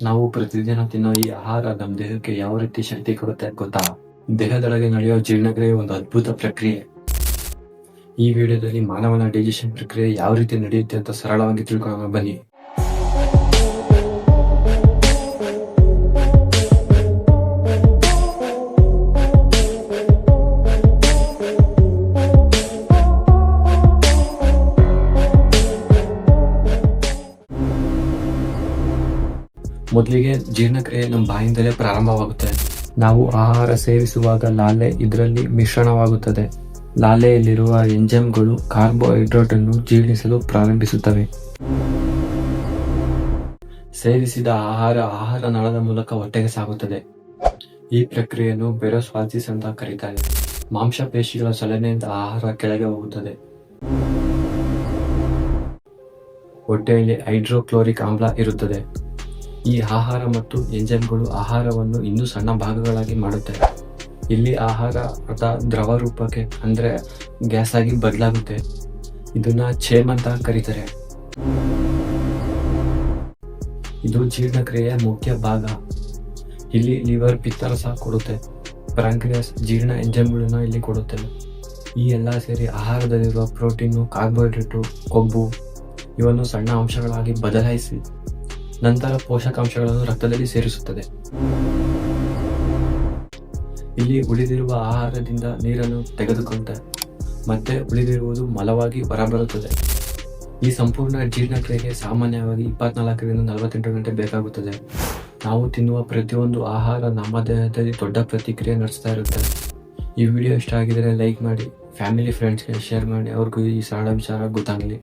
ನಾವು ಪ್ರತಿದಿನ ತಿನ್ನೋ ಈ ಆಹಾರ ನಮ್ಮ ದೇಹಕ್ಕೆ ಯಾವ ರೀತಿ ಶಕ್ತಿ ಕೊಡುತ್ತೆ ಗೊತ್ತಾ? ದೇಹದೊಳಗೆ ನಡೆಯೋ ಜೀರ್ಣಕ್ರಿಯೆ ಒಂದು ಅದ್ಭುತ ಪ್ರಕ್ರಿಯೆ. ಈ ವಿಡಿಯೋದಲ್ಲಿ ಮಾನವನ ಡೈಜೆಷನ್ ಪ್ರಕ್ರಿಯೆ ಯಾವ ರೀತಿ ನಡೆಯುತ್ತೆ ಅಂತ ಸರಳವಾಗಿ ತಿಳ್ಕೊಳ್ಳೋಣ ಬನ್ನಿ. ಮೊದಲಿಗೆ ಜೀರ್ಣಕ್ರಿಯೆ ನಮ್ಮ ಬಾಯಿಂದಲೇ ಪ್ರಾರಂಭವಾಗುತ್ತೆ. ನಾವು ಆಹಾರ ಸೇವಿಸುವಾಗ ಲಾಲೆ ಇದರಲ್ಲಿ ಮಿಶ್ರಣವಾಗುತ್ತದೆ. ಲಾಲೆಯಲ್ಲಿರುವ ಎಂಜೈಮ್ಗಳು ಕಾರ್ಬೋಹೈಡ್ರೇಟ್ ಅನ್ನು ಜೀರ್ಣಿಸಲು ಪ್ರಾರಂಭಿಸುತ್ತವೆ. ಸೇವಿಸಿದ ಆಹಾರ ನಾಳದ ಮೂಲಕ ಹೊಟ್ಟೆಗೆ ಸಾಗುತ್ತದೆ. ಈ ಪ್ರಕ್ರಿಯೆಯನ್ನು ಬೆರೋಸ್ವಾಸಿಸ್ ಅಂತ ಕರೀತಾರೆ. ಮಾಂಸಪೇಶಿಗಳ ಚಲನೆಯಿಂದ ಆಹಾರ ಕೆಳಗೆ ಹೋಗುತ್ತದೆ. ಹೊಟ್ಟೆಯಲ್ಲಿ ಹೈಡ್ರೋಕ್ಲೋರಿಕ್ ಆಮ್ಲ ಇರುತ್ತದೆ. ಈ ಆಹಾರ ಮತ್ತು ಎಂಜೈಮ್ಗಳು ಆಹಾರವನ್ನು ಇನ್ನೂ ಸಣ್ಣ ಭಾಗಗಳಾಗಿ ಮಾಡುತ್ತವೆ. ಇಲ್ಲಿ ಆಹಾರ ದ್ರವ ರೂಪಕ್ಕೆ ಅಂದ್ರೆ ಗ್ಯಾಸ್ ಆಗಿ ಬದಲಾಗುತ್ತೆ. ಇದನ್ನ ಚೇಮ್ ಅಂತ ಕರೀತಾರೆ. ಇದು ಜೀರ್ಣಕ್ರಿಯೆಯ ಮುಖ್ಯ ಭಾಗ. ಇಲ್ಲಿ ಲಿವರ್ ಪಿತ್ತರಸ ಕೊಡುತ್ತೆ. ಪ್ಯಾಂಕ್ರಿಯಾಸ್ ಜೀರ್ಣ ಎಂಜೈಮ್ಗಳನ್ನ ಇಲ್ಲಿ ಕೊಡುತ್ತವೆ. ಈ ಎಲ್ಲ ಸೇರಿ ಆಹಾರದಲ್ಲಿರುವ ಪ್ರೋಟೀನು, ಕಾರ್ಬೋಹೈಡ್ರೇಟು, ಕೊಬ್ಬು ಇವನ್ನು ಸಣ್ಣ ಅಂಶಗಳಾಗಿ ಬದಲಾಯಿಸಿ ನಂತರ ಪೋಷಕಾಂಶಗಳನ್ನು ರಕ್ತದಲ್ಲಿ ಸೇರಿಸುತ್ತದೆ. ಇಲ್ಲಿ ಉಳಿದಿರುವ ಆಹಾರದಿಂದ ನೀರನ್ನು ತೆಗೆದುಕೊಂಡ ಮತ್ತೆ ಉಳಿದಿರುವುದು ಮಲವಾಗಿ ಹೊರಬರುತ್ತದೆ. ಈ ಸಂಪೂರ್ಣ ಜೀರ್ಣಕ್ರಿಯೆಗೆ ಸಾಮಾನ್ಯವಾಗಿ 24ರಿಂದ 48 ಗಂಟೆ ಬೇಕಾಗುತ್ತದೆ. ನಾವು ತಿನ್ನುವ ಪ್ರತಿಯೊಂದು ಆಹಾರ ನಮ್ಮ ದೇಹದಲ್ಲಿ ದೊಡ್ಡ ಪ್ರತಿಕ್ರಿಯೆ ನಡೆಸ್ತಾ ಇರುತ್ತೆ. ಈ ವಿಡಿಯೋ ಇಷ್ಟ ಆಗಿದ್ರೆ ಲೈಕ್ ಮಾಡಿ, ಫ್ಯಾಮಿಲಿ ಫ್ರೆಂಡ್ಸ್ಗೆ ಶೇರ್ ಮಾಡಿ, ಅವ್ರಿಗೂ ಈ ಸರಳ ವಿಚಾರ ಗೊತ್ತಾಗಲಿ.